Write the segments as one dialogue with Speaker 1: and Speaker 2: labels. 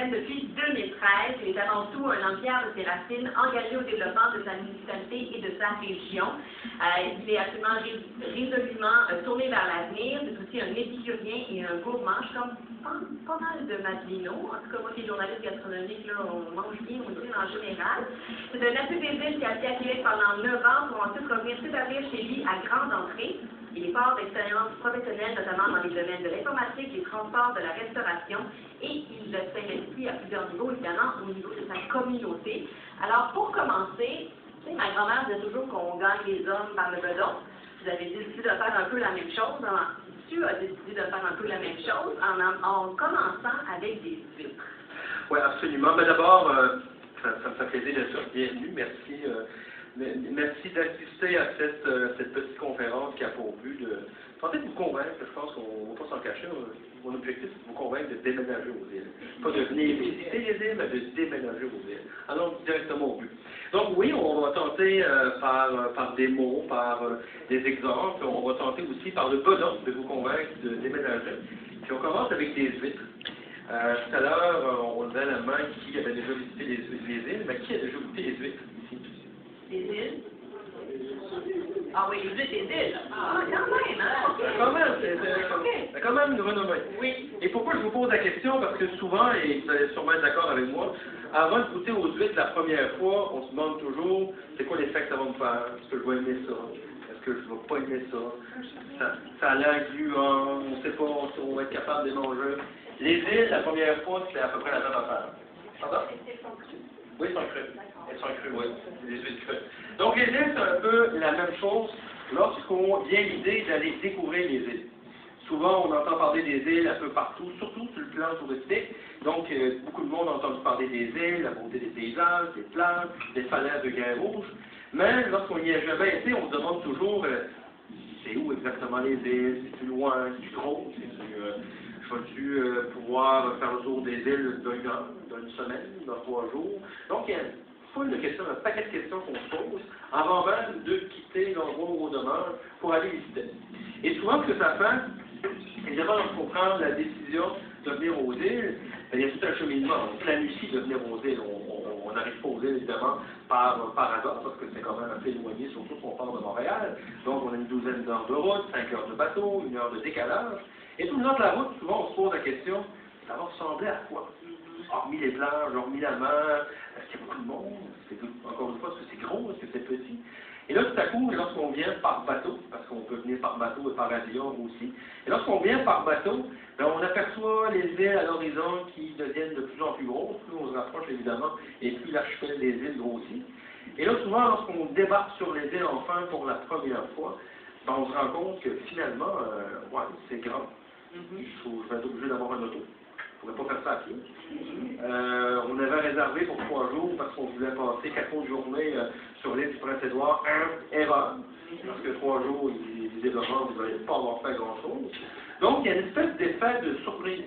Speaker 1: mène depuis 2013. Il est avant tout un homme fier de ses racines, engagé au développement de sa municipalité et de sa région. Il est absolument résolument tourné vers l'avenir. C'est aussi un épicurien et un gourmand, comme pas mal de Madelino. En tout cas, moi qui est journaliste gastronomique, là, on mange bien aussi en général. C'est un natif des îles qui a été à Québec pendant 9 ans pour ensuite revenir s'établir chez lui à Grande Entrée. Il est fort d'expérience professionnelle, notamment dans les domaines de l'informatique, des transports, de la restauration, et il s'investit à plusieurs niveaux, évidemment, au niveau de sa communauté. Alors, pour commencer, ma grand-mère disait toujours qu'on gagne les hommes par le bedon. Vous avez décidé de faire un peu la même chose. Tu as décidé de faire un peu la même chose en commençant avec des huîtres.
Speaker 2: Oui, absolument. Mais d'abord, ça me fait plaisir d'être bienvenue. Merci. Merci d'assister à cette petite conférence qui a pour but de tenter de vous convaincre. Je pense qu'on ne va pas s'en cacher. Mon objectif, c'est de vous convaincre de déménager aux îles. Pas de venir visiter les îles, mais de déménager aux îles. Allons directement au but. Donc oui, on va tenter par des mots, par des exemples. On va tenter aussi par le bedon de vous convaincre de déménager. Puis on commence avec des huîtres. Tout à l'heure, on levait la main qui avait déjà visité les îles, mais qui a déjà goûté les huîtres ici?
Speaker 1: Les îles? Ah oui, les huîtres des îles. Ah, quand même, hein?
Speaker 2: C'est quand même une renommée.
Speaker 1: Oui.
Speaker 2: Et pourquoi je vous pose la question? Parce que souvent, et vous allez sûrement être d'accord avec moi, avant de goûter aux huîtres la première fois, on se demande toujours, c'est quoi l'effet que ça va me faire? Est-ce que je vais aimer ça? Est-ce que je ne vais pas aimer ça? Ça a l'air gluant, on ne sait pas si on va être capable de les manger. Les îles, la première fois, c'est à peu près la même affaire. Pardon? Oui, elles sont crues. Elles sont crues, oui. C'est des huîtres crues. Donc, les îles, c'est un peu la même chose lorsqu'on vient l'idée d'aller découvrir les îles. Souvent, on entend parler des îles un peu partout, surtout sur le plan touristique. Donc, beaucoup de monde a entendu parler des îles, la beauté des paysages, des plages, des falaises de Grès Rouge. Mais lorsqu'on n'y a jamais été, on se demande toujours c'est où exactement les îles, c'est-tu loin, c'est-tu gros, vas-tu pouvoir faire le tour des îles d'une semaine, dans 3 jours. Donc, il y a une foule de questions, un paquet de questions qu'on se pose avant même de quitter l'endroit où on demeure pour aller visiter. Et souvent, ce que ça fait, évidemment, lorsqu'on prend la décision de venir aux îles, il y a tout un cheminement. On planifie de venir aux îles. On n'arrive pas aux îles, évidemment, par hasard, parce que c'est quand même un peu éloigné, surtout si on part de Montréal. Donc, on a une douzaine d'heures de route, 5 heures de bateau, 1 heure de décalage. Et tout le long de la route, souvent, on se pose la question, ça va ressembler à quoi? Hormis les plages, hormis la mer, est-ce qu'il y a beaucoup de monde? Encore une fois, est-ce que c'est gros? Est-ce que c'est petit? Et là, tout à coup, lorsqu'on vient par bateau, parce qu'on peut venir par bateau et par avion aussi, et lorsqu'on vient par bateau, bien, on aperçoit les îles à l'horizon qui deviennent de plus en plus grosses, plus on se rapproche évidemment, et plus l'archipel des îles grossit. Et là, souvent, lorsqu'on débarque sur les îles enfin pour la première fois, bien, on se rend compte que finalement, ouais, c'est grand. Je vais être obligé d'avoir un auto. Je ne pourrais pas faire ça à pied. On avait réservé pour 3 jours parce qu'on voulait passer 4 autres journées sur l'île du Prince-Édouard. Erreur. Parce que 3 jours, les développements, vous n'allez pas avoir fait grand-chose. Donc, il y a une espèce d'effet de surprise.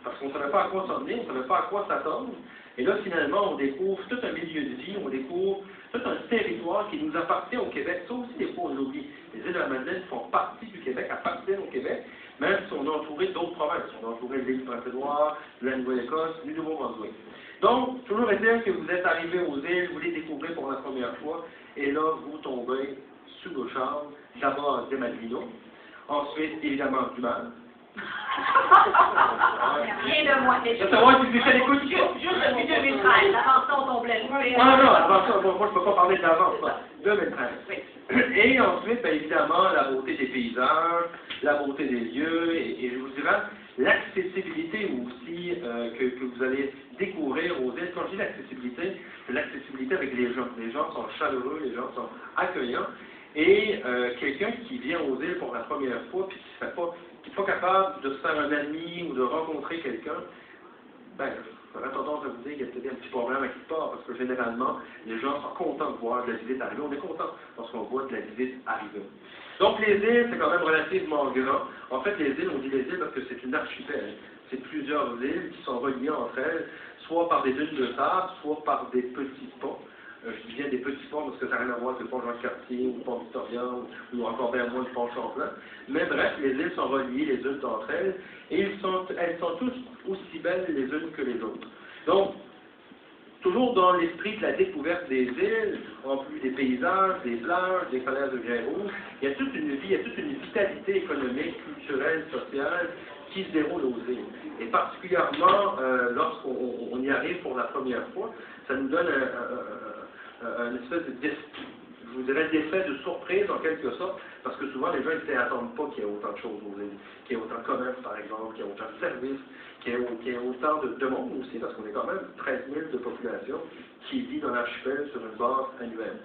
Speaker 2: Parce qu'on ne savait pas à quoi s'en venir, on ne savait pas à quoi s'attendre. Et là, finalement, on découvre tout un milieu de vie, on découvre tout un territoire qui nous appartient au Québec. Ça aussi, des fois, on l'oublie. Les îles de la Madeleine font partie du Québec, appartiennent au Québec, même si on est entouré d'autres provinces. On est entouré de l'île du Prince-Édouard, de la Nouvelle-Écosse, du Nouveau-Brunswick. Donc, toujours est-il que vous êtes arrivé aux îles, vous les découvrez pour la première fois, et là, vous tombez sous le charme, d'abord des Madelino, ensuite, évidemment, du mal.
Speaker 1: Rien de moi.
Speaker 2: Je veux savoir si vous êtes à l'écoute.
Speaker 1: Juste depuis 2013. Avant ça, on tombait loin.
Speaker 2: Non, avant ça, moi, je ne peux pas parler d'avant, 2013. Et ensuite, bien évidemment, la beauté des paysages, la beauté des lieux, et je vous dirais, l'accessibilité aussi que vous allez découvrir aux îles. Quand je dis l'accessibilité, c'est l'accessibilité avec les gens. Les gens sont chaleureux, les gens sont accueillants. Et quelqu'un qui vient aux îles pour la première fois, puis qui n'est pas capable de se faire un ami ou de rencontrer quelqu'un, ben, j'aurais tendance à vous dire qu'il y a peut-être un petit problème à quelque part, parce que généralement, les gens sont contents de voir de la visite arriver. On est content lorsqu'on voit de la visite arriver. Donc les îles, c'est quand même relativement grand. En fait, les îles, on dit les îles parce que c'est une archipel. C'est plusieurs îles qui sont reliées entre elles, soit par des dunes de sable, soit par des petits ponts. Je dis bien des petits ponts parce que ça n'a rien à voir avec le pont Jean-Cartier ou le pont Victoria ou encore bien moins le pont Champlain. Mais bref, les îles sont reliées les unes entre elles et elles sont toutes aussi belles les unes que les autres. Donc, toujours dans l'esprit de la découverte des îles, en plus des paysages, des plages, des falaises de grains rouges, il y a toute une vie, il y a toute une vitalité économique, culturelle, sociale qui se déroule aux îles. Et particulièrement, lorsqu'on y arrive pour la première fois, ça nous donne un espèce je vous dirais, d'effet de surprise en quelque sorte, parce que souvent les gens ne s'attendent pas qu'il y ait autant de choses aux îles, qu'il y ait autant de commerce par exemple, qu'il y ait autant de services, qu'il y ait autant de monde aussi, parce qu'on est quand même 13 000 de population qui vit dans l'archipel sur une base annuelle.